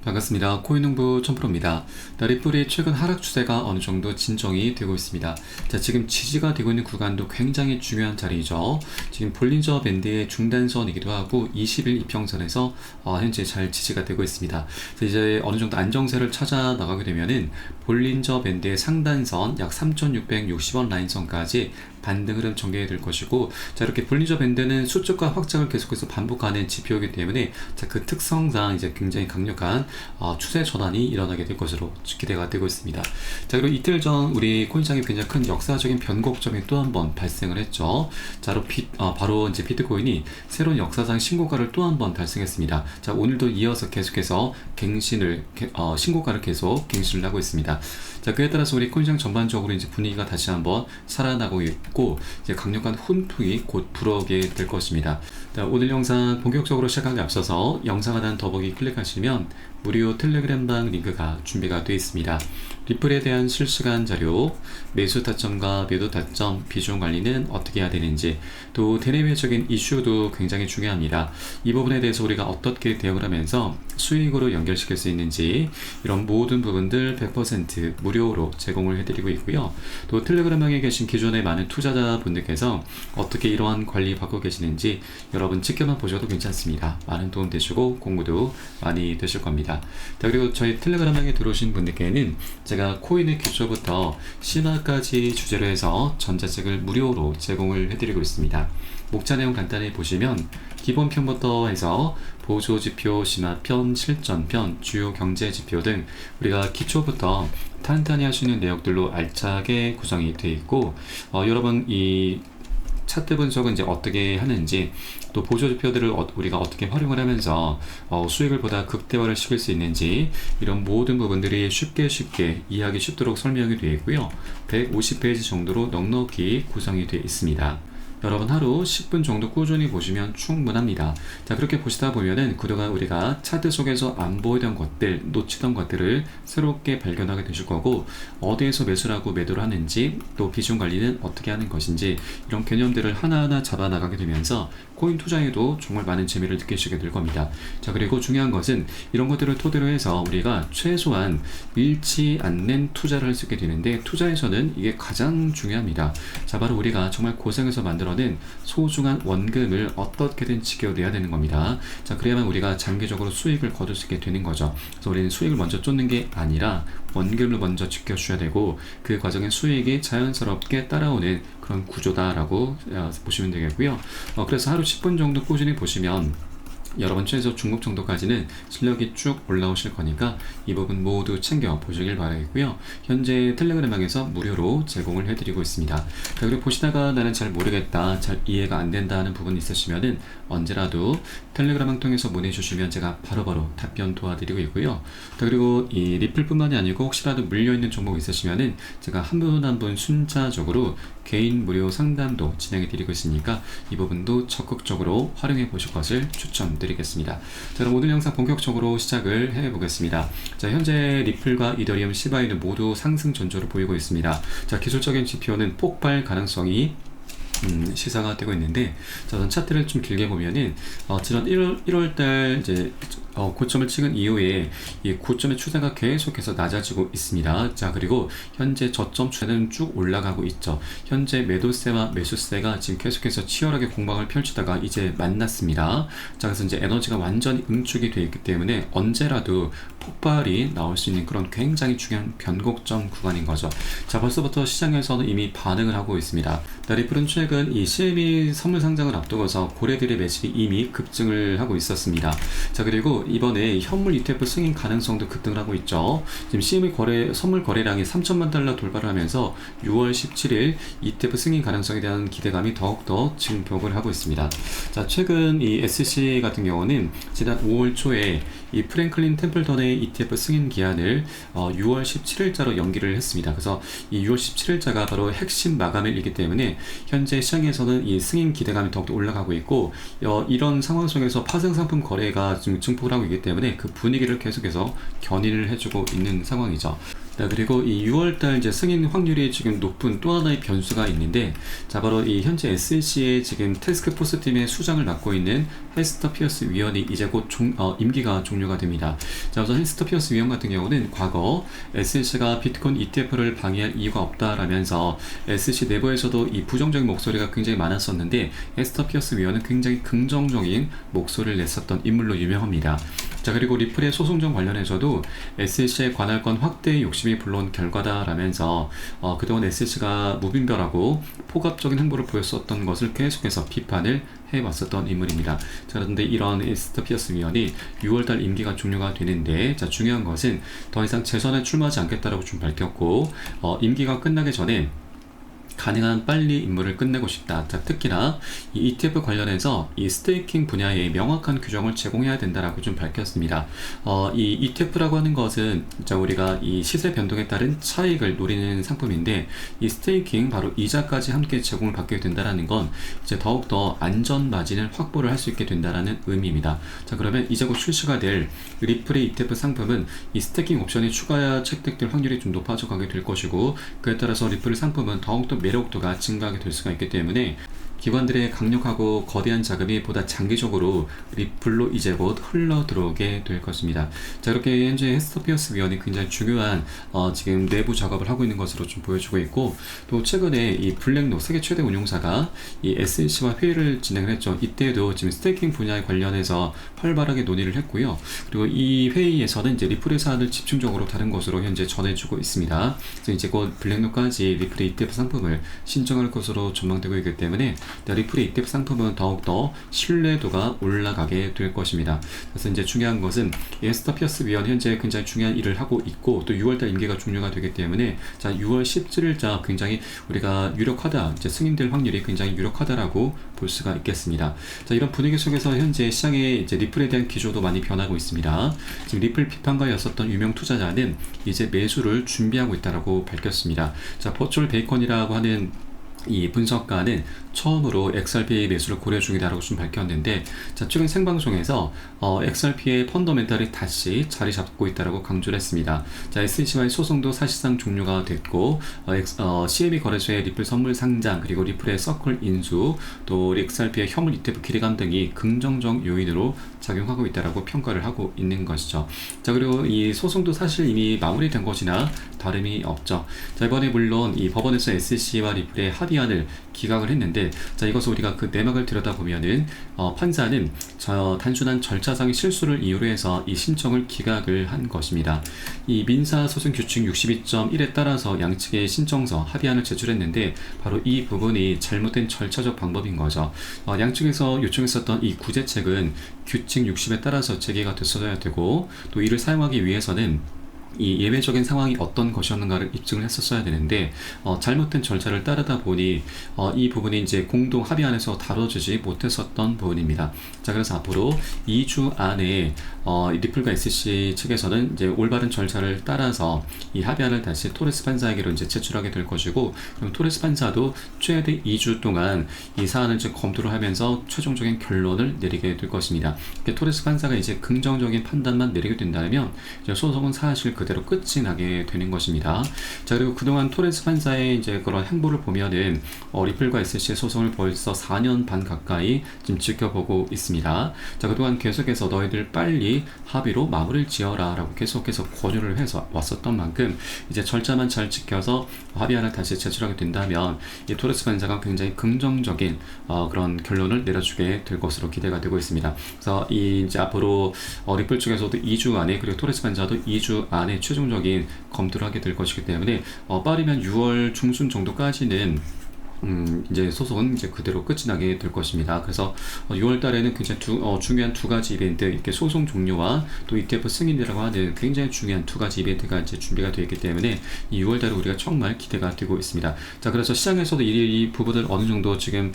반갑습니다. 코인농부 촌프로입니다. 리플이 최근 하락 추세가 어느 정도 진정이 되고 있습니다. 자, 지금 지지가 되고 있는 구간도 굉장히 중요한 자리죠. 지금 볼린저 밴드의 중단선이기도 하고 20일 이평선에서 현재 잘 지지가 되고 있습니다. 이제 어느 정도 안정세를 찾아 나가게 되면은 볼린저 밴드의 상단선 약 3,660원 라인선까지 반등 흐름 전개될 것이고, 자, 이렇게 볼린저 밴드는 수축과 확장을 계속해서 반복하는 지표이기 때문에 자, 그 특성상 이제 굉장히 강력한 추세 전환이 일어나게 될 것으로 기대가 되고 있습니다. 자, 그리고 이틀 전 우리 코인시장에 굉장히 큰 역사적인 변곡점이 또 한 번 발생을 했죠. 자, 바로 이제 비트코인이 새로운 역사상 신고가를 또 한 번 달성했습니다. 자, 오늘도 이어서 계속해서 신고가를 계속 갱신을 하고 있습니다. 자, 그에 따라서 우리 코인시장 전반적으로 이제 분위기가 다시 한번 살아나고 있고, 이제 강력한 훈풍이 곧 불어오게 될 것입니다. 자, 오늘 영상 본격적으로 시작하기 앞서서 영상 하단 더보기 클릭하시면 무료 텔레그램방 링크가 준비가 되어 있습니다. 리플에 대한 실시간 자료, 매수 타점과 매도 타점, 비중 관리는 어떻게 해야 되는지, 또 대내외적인 이슈도 굉장히 중요합니다. 이 부분에 대해서 우리가 어떻게 대응을 하면서 수익으로 연결시킬 수 있는지, 이런 모든 부분들 100% 무료로 제공을 해드리고 있고요. 또 텔레그램방에 계신 기존의 많은 투자자분들께서 어떻게 이러한 관리 받고 계시는지 여러분 지켜만 보셔도 괜찮습니다. 많은 도움 되시고 공부도 많이 되실 겁니다. 자, 그리고 저희 텔레그램방에 들어오신 분들께는 제가 코인의 기초부터 심화까지 주제로 해서 전자책을 무료로 제공을 해드리고 있습니다. 목차 내용 간단히 보시면 기본편부터 해서 보조지표, 심화편, 실전편, 주요 경제지표 등 우리가 기초부터 탄탄히 할 수 있는 내용들로 알차게 구성이 되어 있고, 여러분 이 차트 분석은 이제 어떻게 하는지, 또 보조지표들을 우리가 어떻게 활용을 하면서 수익을 보다 극대화를 시킬 수 있는지, 이런 모든 부분들이 쉽게 이해하기 쉽도록 설명이 되어 있고요. 150페이지 정도로 넉넉히 구성이 되어 있습니다. 여러분 하루 10분 정도 꾸준히 보시면 충분합니다. 자, 그렇게 보시다 보면은 그동안 우리가 차트 속에서 안 보이던 것들, 놓치던 것들을 새롭게 발견하게 되실 거고, 어디에서 매수를 하고 매도를 하는지, 또 비중 관리는 어떻게 하는 것인지, 이런 개념들을 하나하나 잡아 나가게 되면서 코인 투자에도 정말 많은 재미를 느끼시게 될 겁니다. 자, 그리고 중요한 것은 이런 것들을 토대로 해서 우리가 최소한 잃지 않는 투자를 할 수 있게 되는데, 투자에서는 이게 가장 중요합니다. 자, 바로 우리가 정말 고생해서 만들어낸 소중한 원금을 어떻게든 지켜내야 되는 겁니다. 자, 그래야만 우리가 장기적으로 수익을 거둘 수 있게 되는 거죠. 그래서 우리는 수익을 먼저 쫓는 게 아니라 원금을 먼저 지켜줘야 되고, 그 과정에 수익이 자연스럽게 따라오는 그런 구조다라고 보시면 되겠고요. 그래서 하루 10분 정도 꾸준히 보시면 여러분 최소 중급 정도까지는 실력이 쭉 올라오실 거니까 이 부분 모두 챙겨 보시길 바라겠고요. 현재 텔레그램방에서 무료로 제공을 해드리고 있습니다. 자, 그리고 보시다가 나는 잘 모르겠다, 잘 이해가 안 된다 하는 부분이 있으시면은 언제라도 텔레그램방 통해서 문의 주시면 제가 바로바로 답변 도와드리고 있고요. 자, 그리고 이 리플뿐만이 아니고 혹시라도 물려있는 종목 있으시면은 제가 한 분 한 분 순차적으로 개인 무료 상담도 진행해 드리고 있으니까 이 부분도 적극적으로 활용해 보실 것을 추천드리겠습니다. 자, 그럼 오늘 영상 본격적으로 시작을 해 보겠습니다. 자, 현재 리플과 이더리움, 시바이누 모두 상승 전조를 보이고 있습니다. 자, 기술적인 지표는 폭발 가능성이 시사가 되고 있는데, 자, 우선 차트를 좀 길게 보면은 지난 1월달 이제 고점을 찍은 이후에 이 고점의 추세가 계속해서 낮아지고 있습니다. 자, 그리고 현재 저점 추세는 쭉 올라가고 있죠. 현재 매도세와 매수세가 지금 계속해서 치열하게 공방을 펼치다가 이제 만났습니다. 자, 그래서 이제 에너지가 완전히 응축이 되어 있기 때문에 언제라도 폭발이 나올 수 있는 그런 굉장히 중요한 변곡점 구간인 거죠. 자, 벌써부터 시장에서는 이미 반응을 하고 있습니다. 리플은 최근 이 CME 선물 상장을 앞두고서 고래들의 매집이 이미 급증을 하고 있었습니다. 자, 그리고 이번에 현물 ETF 승인 가능성도 급등을 하고 있죠. 지금 CME 선물 거래량이 3천만 달러 돌파를 하면서 6월 17일 ETF 승인 가능성에 대한 기대감이 더욱더 증폭을 하고 있습니다. 자, 최근 이 SC 같은 경우는 지난 5월 초에 이 프랭클린 템플턴의 ETF 승인 기한을 6월 17일자로 연기를 했습니다. 그래서 이 6월 17일자가 바로 핵심 마감일이기 때문에 현재 시장에서는 이 승인 기대감이 더욱더 올라가고 있고, 이런 상황 속에서 파생 상품 거래가 지금 증폭을 하고 있기 때문에 그 분위기를 계속해서 견인을 해주고 있는 상황이죠. 자, 그리고 이 6월달 이제 승인 확률이 지금 높은 또 하나의 변수가 있는데, 자, 바로 이 현재 SEC의 지금 태스크포스 팀의 수장을 맡고 있는 헬스터 피어스 위원이 이제 곧 임기가 종료가 됩니다. 자, 우선 헬스터 피어스 위원 같은 경우는 과거 SEC가 비트코인 ETF를 방해할 이유가 없다라면서 SEC 내부에서도 이 부정적인 목소리가 굉장히 많았었는데, 헬스터 피어스 위원은 굉장히 긍정적인 목소리를 냈었던 인물로 유명합니다. 자, 그리고 리플의 소송전 관련해서도 SEC의 관할권 확대 욕심이 불러온 결과다라면서 그동안 SEC가 무분별하고 폭압적인 행보를 보였었던 것을 계속해서 비판을 해왔었던 인물입니다. 자, 그런데 이런 헬스터 피어스 위원이 6월달 임기가 종료가 되는데, 자, 중요한 것은 더 이상 재선에 출마하지 않겠다라고 좀 밝혔고, 임기가 끝나기 전에 가능한 빨리 임무를 끝내고 싶다. 자, 특히나 이 ETF 관련해서 이 스테이킹 분야에 명확한 규정을 제공해야 된다라고 좀 밝혔습니다. 이 ETF라고 하는 것은 자, 우리가 이 시세 변동에 따른 차익을 노리는 상품인데, 이 스테이킹 바로 이자까지 함께 제공을 받게 된다라는 건 이제 더욱더 안전 마진을 확보를 할 수 있게 된다라는 의미입니다. 자, 그러면 이제 곧 출시가 될 리플의 ETF 상품은 이 스테이킹 옵션이 추가 채택될 확률이 좀 높아져 가게 될 것이고, 그에 따라서 리플의 상품은 더욱더 매력도가 증가하게 될 수가 있기 때문에 기관들의 강력하고 거대한 자금이 보다 장기적으로 리플로 이제 곧 흘러 들어오게 될 것입니다. 자, 이렇게 현재 헬스터 피어스 위원이 굉장히 중요한 지금 내부 작업을 하고 있는 것으로 좀 보여주고 있고, 또 최근에 이 블랙록 세계 최대 운용사가 이 SEC와 회의를 진행을 했죠. 이때도 지금 스테이킹 분야에 관련해서 활발하게 논의를 했고요. 그리고 이 회의에서는 이제 리플의 사안을 집중적으로 다룬 것으로 현재 전해주고 있습니다. 그래서 이제 곧 블랙록까지 리플의 ETF 상품을 신청할 것으로 전망되고 있기 때문에 리플의 ETF 상품은 더욱더 신뢰도가 올라가게 될 것입니다. 그래서 이제 중요한 것은 헬스터 피어스 위원 현재 굉장히 중요한 일을 하고 있고, 또 6월달 임기가 종료가 되기 때문에 자, 6월 17일자 굉장히 우리가 유력하다, 이제 승인될 확률이 굉장히 유력하다라고 볼 수가 있겠습니다. 자, 이런 분위기 속에서 현재 시장의 이제 리플에 대한 기조도 많이 변하고 있습니다. 지금 리플 비판가였었던 유명 투자자는 이제 매수를 준비하고 있다라고 밝혔습니다. 자, 버추얼 베이컨이라고 하는 이 분석가는 처음으로 XRP 매수를 고려 중이다라고 좀 밝혔는데, 자, 최근 생방송에서 XRP의 펀더멘탈이 다시 자리 잡고 있다라고 강조를 했습니다. 자, SEC와의 소송도 사실상 종료가 됐고, CME 거래소의 리플 선물 상장, 그리고 리플의 서클 인수, 또 XRP의 현물 ETF 기대감 등이 긍정적 요인으로 작용하고 있다라고 평가를 하고 있는 것이죠. 자, 그리고 이 소송도 사실 이미 마무리된 것이나 다름이 없죠. 자, 이번에 물론 이 법원에서 SEC와 리플의 합의안을 기각을 했는데, 자, 이것을 우리가 그 내막을 들여다보면은 판사는 단순한 절차상의 실수를 이유로 해서 이 신청을 기각을 한 것입니다. 이 민사소송 규칙 62.1에 따라서 양측의 신청서 합의안을 제출했는데, 바로 이 부분이 잘못된 절차적 방법인 거죠. 양측에서 요청했었던 이 구제책은 규칙 60에 따라서 제기가 됐어야 되고, 또 이를 사용하기 위해서는 이 예외적인 상황이 어떤 것이었는가를 입증을 했었어야 되는데, 잘못된 절차를 따르다 보니 이 부분이 이제 공동 합의안에서 다뤄지지 못했었던 부분입니다. 자, 그래서 앞으로 2주 안에 리플과 SEC 측에서는 이제 올바른 절차를 따라서 이 합의안을 다시 토레스 판사에게로 이제 제출하게 될 것이고, 그럼 토레스 판사도 최대 2주 동안 이 사안을 이제 검토를 하면서 최종적인 결론을 내리게 될 것입니다. 토레스 판사가 이제 긍정적인 판단만 내리게 된다면 이제 소송은 사실 그대로 끝이 나게 되는 것입니다. 자, 그리고 그동안 토레스 판사의 이제 그런 행보를 보면은 리플과 SEC의 소송을 벌써 4년 반 가까이 지금 지켜보고 있습니다. 자, 그동안 계속해서 너희들 빨리 합의로 마무리를 지어라 라고 계속해서 권유를 해서 왔었던 만큼 이제 절차만 잘 지켜서 합의안을 다시 제출하게 된다면 이 토레스 판사가 굉장히 긍정적인 그런 결론을 내려주게 될 것으로 기대가 되고 있습니다. 그래서 이제 앞으로 리플 쪽에서도 2주 안에, 그리고 토레스 판사도 2주 안에 최종적인 검토를 하게 될 것이기 때문에 빠르면 6월 중순 정도까지는 이제 소송은 이제 그대로 끝이 나게 될 것입니다. 그래서 6월 달에는 굉장히 중요한 두 가지 이벤트, 이렇게 소송 종료와 또 ETF 승인이라고 하는 굉장히 중요한 두 가지 이벤트가 이제 준비가 되어 있기 때문에 이 6월 달에 우리가 정말 기대가 되고 있습니다. 자, 그래서 시장에서도 이 부분을 어느 정도 지금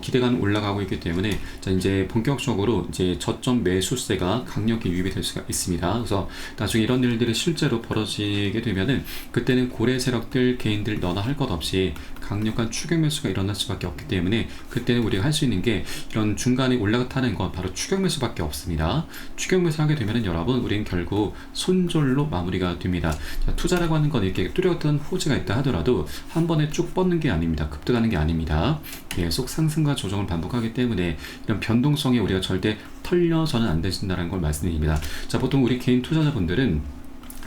기대감 올라가고 있기 때문에 자, 이제 본격적으로 이제 저점 매수세가 강력히 유입이 될 수가 있습니다. 그래서 나중에 이런 일들이 실제로 벌어지게 되면은 그때는 고래 세력들, 개인들 너나 할 것 없이 강력한 추격 매수가 일어날 수밖에 없기 때문에 그때는 우리가 할 수 있는 게 이런 중간에 올라타는 건 바로 추격 매수밖에 없습니다. 추격 매수 하게 되면은 여러분 우리는 결국 손절로 마무리가 됩니다. 자, 투자라고 하는 건 이렇게 뚜렷한 호재가 있다 하더라도 한 번에 쭉 뻗는 게 아닙니다. 급등하는 게 아닙니다. 계속 상승과 조정을 반복하기 때문에 이런 변동성에 우리가 절대 털려서는 안 되신다는 걸 말씀드립니다. 자, 보통 우리 개인 투자자분들은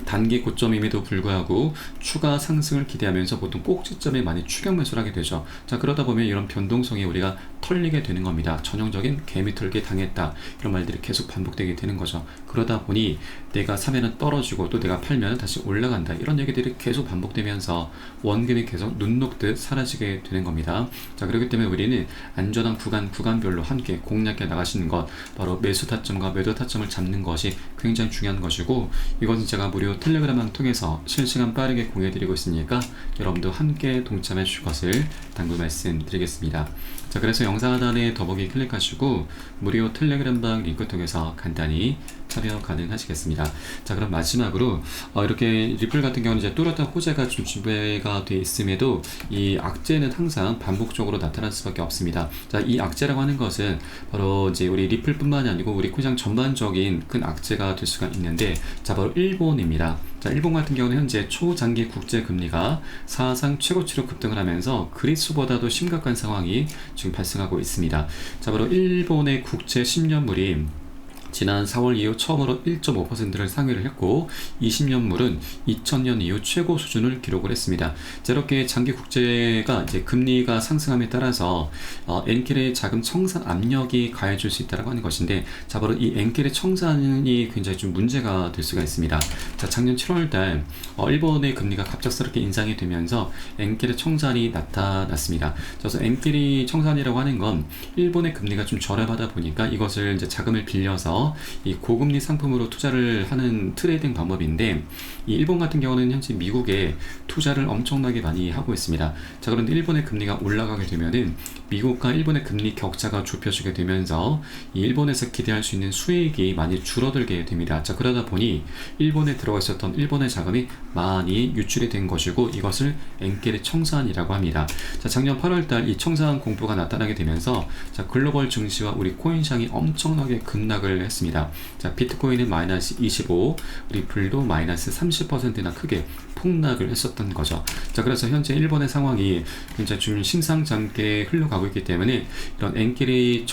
단기 고점임에도 불구하고 추가 상승을 기대하면서 보통 꼭지점에 많이 추격 매수를 하게 되죠. 자, 그러다 보면 이런 변동성이 우리가 털리게 되는 겁니다. 전형적인 개미 털게 당했다, 이런 말들이 계속 반복되게 되는 거죠. 그러다 보니 내가 사면은 떨어지고 또 내가 팔면 다시 올라간다, 이런 얘기들이 계속 반복되면서 원금이 계속 눈 녹듯 사라지게 되는 겁니다. 자, 그렇기 때문에 우리는 안전한 구간별로 함께 공략해 나가시는 것, 바로 매수 타점과 매도 타점을 잡는 것이 굉장히 중요한 것이고, 이것은 제가 무료 텔레그램을 통해서 실시간 빠르게 공유해드리고 있으니까 여러분도 함께 동참해 주실 것을 당부 말씀드리겠습니다. 자, 그래서 영상 하단에 더보기 클릭하시고 무료 텔레그램방 링크 통해서 간단히 참여 가능하시겠습니다. 자, 그럼 마지막으로 이렇게 리플 같은 경우는 이제 뚜렷한 호재가 좀 준비가 되어 있음에도 이 악재는 항상 반복적으로 나타날 수밖에 없습니다. 자, 이 악재라고 하는 것은 바로 이제 우리 리플뿐만이 아니고 우리 코인시장 전반적인 큰 악재가 될 수가 있는데, 자, 바로 일본입니다. 자, 일본 같은 경우는 현재 초장기 국제 금리가 사상 최고치로 급등을 하면서 그리스보다도 심각한 상황이 지금 발생하고 있습니다. 자, 바로 일본의 국채 10년물이 지난 4월 이후 처음으로 1.5%를 상회를 했고 20년물은 2000년 이후 최고 수준을 기록을 했습니다. 자, 이렇게 장기 국제가 이제 금리가 상승함에 따라서 엔켈의 자금 청산 압력이 가해질 수 있다고 하는 것인데, 자, 바로 이 엔켈의 청산이 굉장히 좀 문제가 될 수가 있습니다. 자, 작년 7월달 일본의 금리가 갑작스럽게 인상이 되면서 엔켈의 청산이 나타났습니다. 그래서 엔켈의 청산이라고 하는 건 일본의 금리가 좀 저렴하다 보니까 이것을 이제 자금을 빌려서 이 고금리 상품으로 투자를 하는 트레이딩 방법인데, 이 일본 같은 경우는 현재 미국에 투자를 엄청나게 많이 하고 있습니다. 자, 그런데 일본의 금리가 올라가게 되면은 미국과 일본의 금리 격차가 좁혀지게 되면서 이 일본에서 기대할 수 있는 수익이 많이 줄어들게 됩니다. 자, 그러다 보니 일본에 들어가 있었던 일본의 자금이 많이 유출이 된 것이고 이것을 엔켈의 청산이라고 합니다. 자, 작년 8월달 이 청산 공포가 나타나게 되면서 자, 글로벌 증시와 우리 코인시장이 엄청나게 급락을 했습니다. 자, 비트코인은 마이너스 25, 리플도 마이너스 30%나 크게 폭락을 했었던 거죠. 자, 그래서 현재 일본의 상황이 굉장히 좀 심상찮게 흘러가고 있기 때문에 이런 엔켈의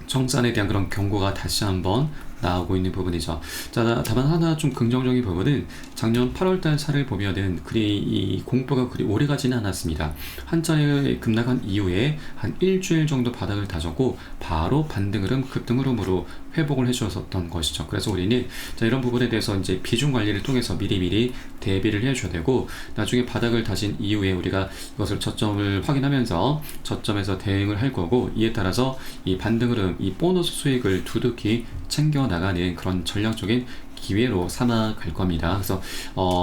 청산에 대한 그런 경고가 다시 한번 나오고 있는 부분이죠. 자, 다만 하나 좀 긍정적인 부분은 작년 8월달 차를 보면은 이 공포가 그리 오래가지는 않았습니다. 한차례 급락한 이후에 한 일주일 정도 바닥을 다졌고 바로 반등 흐름, 급등 흐름으로 회복을 해주었던 것이죠. 그래서 우리는 자, 이런 부분에 대해서 이제 비중 관리를 통해서 미리미리 대비를 해줘야 되고, 나중에 바닥을 다진 이후에 우리가 이것을 저점을 확인하면서 저점에서 대응을 할 거고, 이에 따라서 이 반등 흐름, 이 보너스 수익을 두둑히 챙겨 나가는 그런 전략적인 기회로 삼아 갈 겁니다. 그래서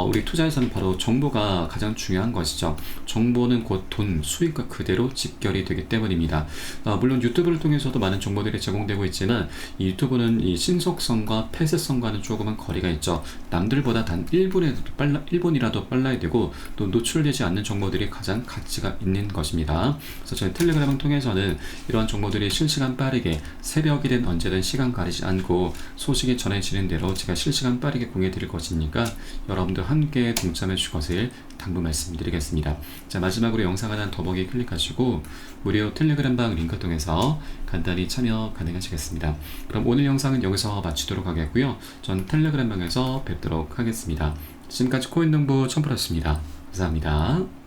우리 투자에서는 바로 정보가 가장 중요한 것이죠. 정보는 곧 돈, 수익과 그대로 직결이 되기 때문입니다. 물론 유튜브를 통해서도 많은 정보들이 제공되고 있지만 이 유튜브는 이 신속성과 폐쇄성과는 조금은 거리가 있죠. 남들보다 단 1분이라도 빨라야 되고 또 노출되지 않는 정보들이 가장 가치가 있는 것입니다. 그래서 저희 텔레그램을 통해서는 이러한 정보들이 실시간 빠르게 새벽이든 언제든 시간 가리지 않고 소식이 전해지는 대로 제가 실시간 빠르게 공유해 드릴 것이니까 여러분들 함께 동참해 주실 것을 당부 말씀드리겠습니다. 자, 마지막으로 영상 하나 더보기 클릭하시고 무료 텔레그램방 링크 통해서 간단히 참여 가능하시겠습니다. 그럼 오늘 영상은 여기서 마치도록 하겠고요. 전 텔레그램방에서 뵙도록 하겠습니다. 지금까지 코인농부 첨프였습니다. 감사합니다.